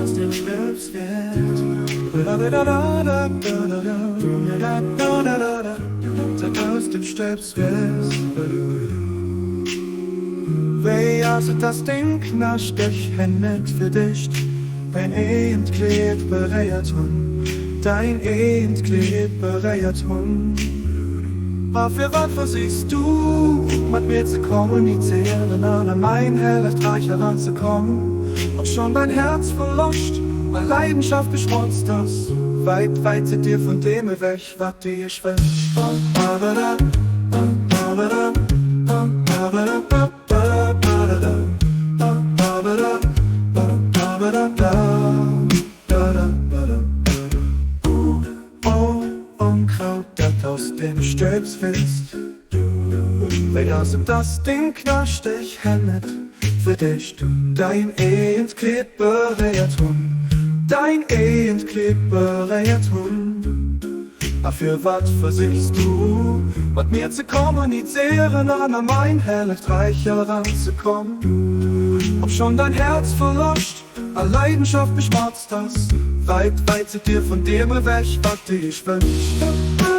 Aus dem Schlipswert. Aus dem Schlipswert. Wie als das Ding knascht dich hennet für dich. Dein Eendkleed bereiert hun. Dein Eendkleed bereiert hun. Maar für was versiehst du, mit mir zu kommunizieren, an mein Hellerstreich heranzukommen? Und schon dein Herz verloscht, weil Leidenschaft beschmutzt das. Weit, weit sind dir von dem weg, was dir ich will. Unkraut, das aus dem Stöpsfest. Weil aus das Ding knascht dich hennet für dich, du. Dein Eendkleed bereiert hun. Dein Eendkleed bereiert hun. Aber für wat versichst du, mit mir zu kommunizieren, an mein Hellerstreich heranzukommen? Ob schon dein Herz verloscht, a Leidenschaft beschmerzt das. Weit, weit sind dir von dem weg, was dich wünscht.